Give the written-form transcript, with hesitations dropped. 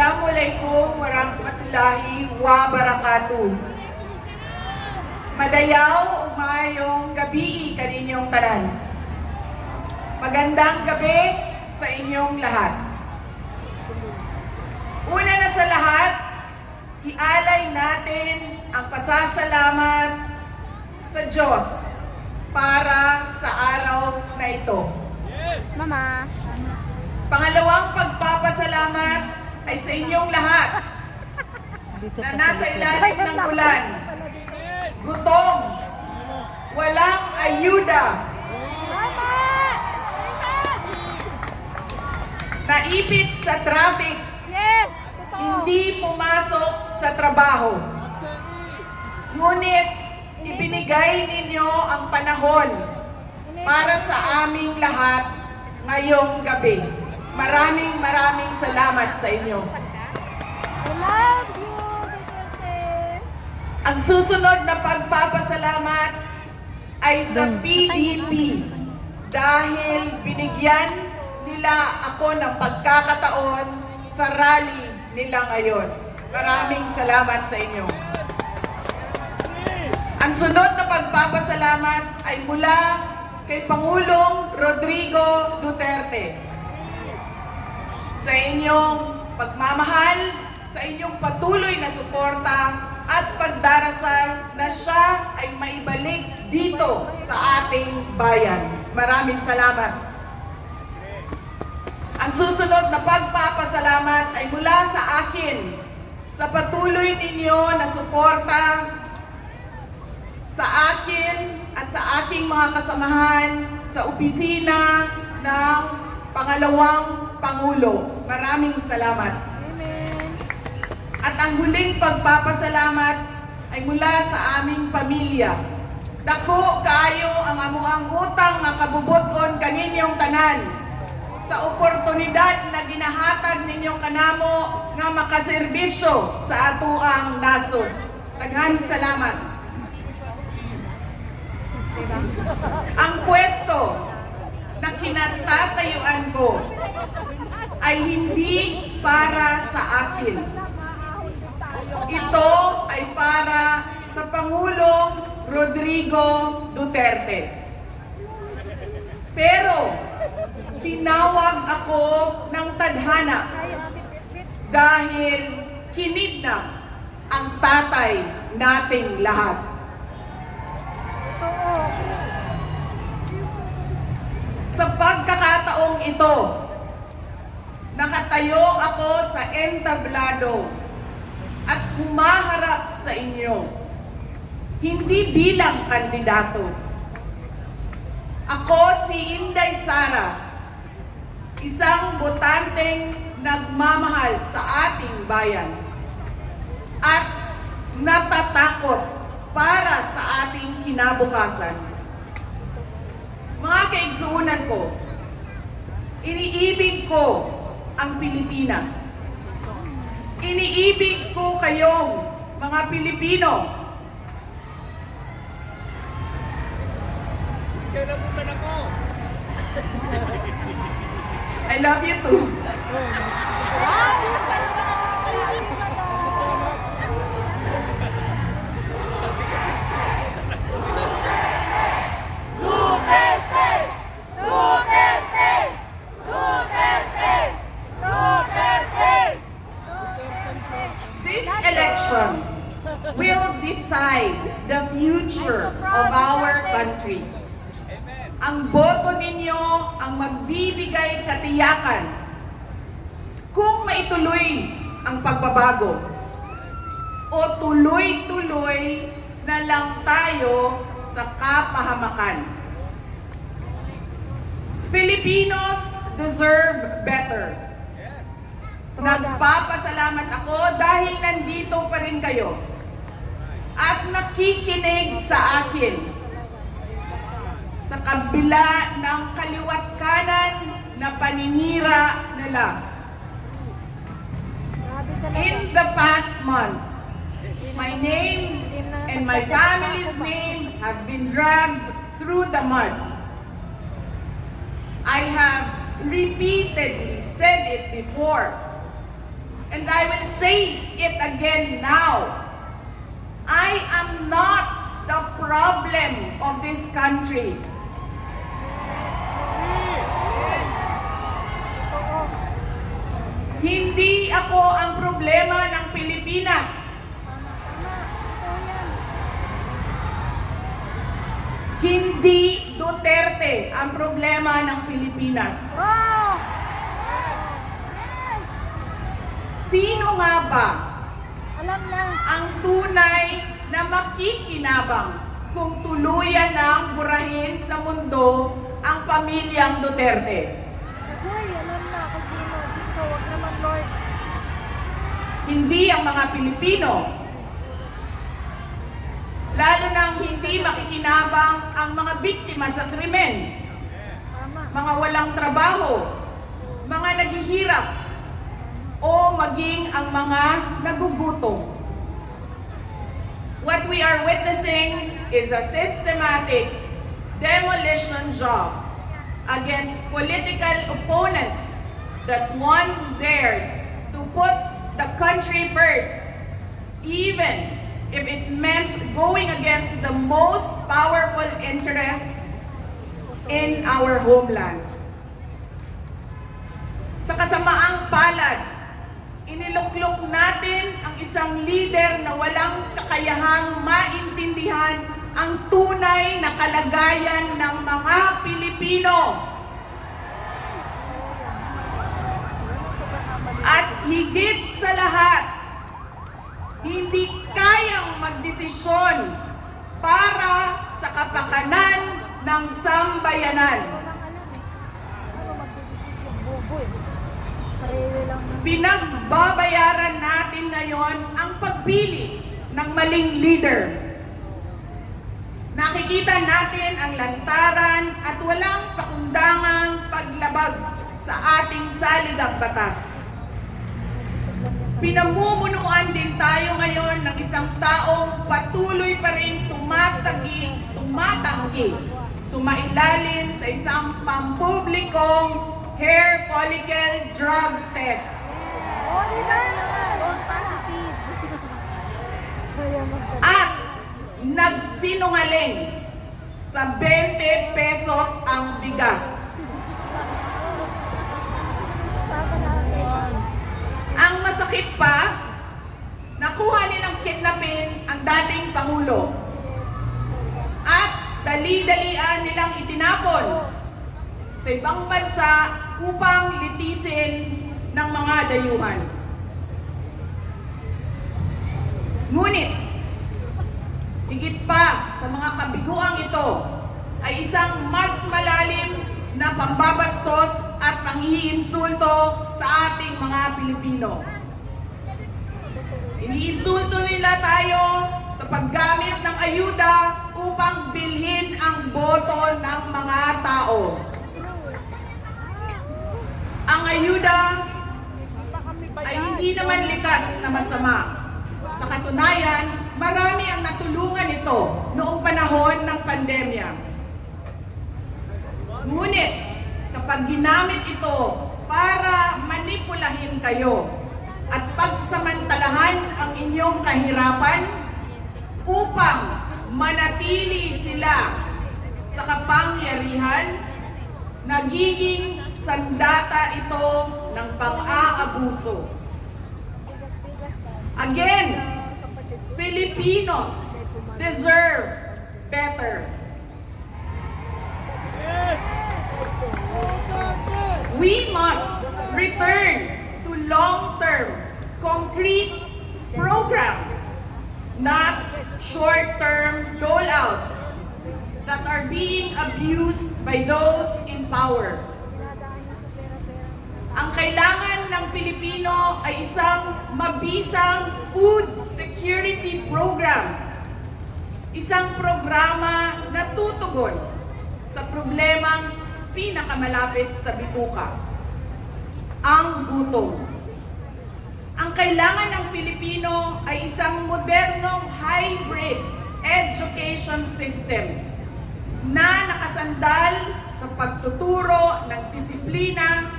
Assalamualaikum warahmatullahi wabarakatuh. Madayaw, umayong gabi kaninyong tanan. Magandang gabi sa inyong lahat. Una na sa lahat, ialay natin ang pasasalamat sa Diyos para sa araw na ito. Mama. Pangalawang pagpapasalamat ay sa inyong lahat na nasa ilalim ng ulan, gutom, walang ayuda, naipit sa traffic, Yes! Totoo! hindi pumasok sa trabaho. Ngunit ibinigay ninyo ang panahon para sa aming lahat ngayong gabi. Maraming salamat sa inyo. I love you, Duterte! Ang susunod na pagpapasalamat ay sa PDP dahil binigyan nila ako ng pagkakataon sa rally nila ngayon. Maraming salamat sa inyo. Ang sunod na pagpapasalamat ay mula kay Pangulong Rodrigo Duterte. Sa inyong pagmamahal, sa inyong patuloy na suporta at pagdarasal na siya ay maibalik dito sa ating bayan. Maraming salamat. Ang susunod na pagpapasalamat ay mula sa akin sa patuloy ninyo na suporta sa akin at sa aking mga kasamahan sa opisina ng Pangalawang Pangulo. Maraming salamat. Amen! At ang huling pagpapasalamat ay mula sa aming pamilya. Dako kaayo ang amuang utang nga kabubuton kaninyong tanan sa oportunidad na ginahatag ninyong kanamo nga makaserbisyo sa atuang nasod. Daghan salamat. Ang pwesto na kinatatayuan ko ay hindi para sa akin. Ito ay para sa Pangulong Rodrigo Duterte. Pero tinawag ako ng tadhana dahil kinidnap ang tatay nating lahat. Sa pagkakataong ito, nakatayo ako sa entablado at humaharap sa inyo, hindi bilang kandidato. Ako si Inday Sara, isang botanteng nagmamahal sa ating bayan at natatakot para sa ating kinabukasan. Mga kaigsuunan ko, iniibig ko ang Pilipinas. Iniibig ko kayong mga Pilipino. Kailabutan ako! I love you too. Duterte! Duterte! Duterte! Duterte! This election will decide the future of our country. Ang boto ninyo ang magbibigay katiyakan kung maituloy ang pagbabago o tuloy-tuloy na lang tayo sa kapahamakan. Filipinos deserve better. Nagpapasalamat ako dahil nandito pa rin kayo at nakikinig sa akin sa kabila ng kaliwat kanan na paninira nila. In the past months, my name and my family's name have been dragged through the mud. I have repeatedly said it before and I will say it again now. I am not the problem of this country. Oo. Hindi ako ang problema ng Pilipinas. Tama. Totoo yan. Hindi Duterte ang problema ng Pilipinas. Wow! Sino nga ba Alam na. ang tunay na makikinabang kung tuluyan ng burahin sa mundo ang pamilyang Duterte? Uy, alam na kung sino. Diyos ko, wag naman, Lord. Hindi ang mga Pilipino. Lalo nang hindi makikinabang ang mga biktima sa krimen, Tama. mga walang trabaho, mga naghihirap, o maging ang mga nagugutom. What we are witnessing is a systematic demolition job against political opponents that once dared to put the country first, even if it meant going against the most powerful interests in our homeland. Sa kasamaang palad, iniluklok natin ang isang leader na walang kakayahang maintindihan ang tunay na kalagayan ng mga Pilipino. At higit sa lahat, hindi kayang magdesisyon para sa kapakanan ng sambayanan. Walang alam eh. Ano magdidesisyon? Bobo eh. Sarili lang na. Pinagbabayaran natin ngayon ang pagpili ng maling leader. Nakikita natin ang lantaran at walang pakundangang paglabag sa ating saligang batas. Pinamumunuan din tayo ngayon ng isang taong patuloy pa rin tumatanggi, sumailalim sa isang pampublikong hair follicle drug test. Oh, di ba? Wrong positive. Kaya magdala. At nagsinungaling sa 20 pesos ang bigas. Sama natin. Ang masakit pa, nakuha nilang kidnapin ang dating Pangulo. At dali-dalian nilang itinapon sa ibang bansa upang litisin ng mga dayuhan. Ngunit, higit pa sa mga kabiguang ito ay isang mas malalim na pambabastos at panghiinsulto sa ating mga Pilipino. Iniinsulto nila tayo sa paggamit ng ayuda upang bilhin ang boto ng mga tao. Ang ayuda ay hindi naman likas na masama. Sa katunayan, marami ang natulungan ito noong panahon ng pandemya. Ngunit, kapag ginamit ito para manipulahin kayo at pagsamantalahan ang inyong kahirapan upang manatili sila sa kapangyarihan, nagiging sandata ito ng pang-aabuso. Again, Filipinos deserve better. We must return to long-term, concrete programs, not short-term dole-outs that are being abused by those in power. Ang kailangan ng Pilipino ay isang mabisang food security program. Isang programa na tutugon sa problemang pinakamalapit sa bituka, ang gutom. Ang kailangan ng Pilipino ay isang modernong hybrid education system na nakasandal sa pagtuturo ng disiplina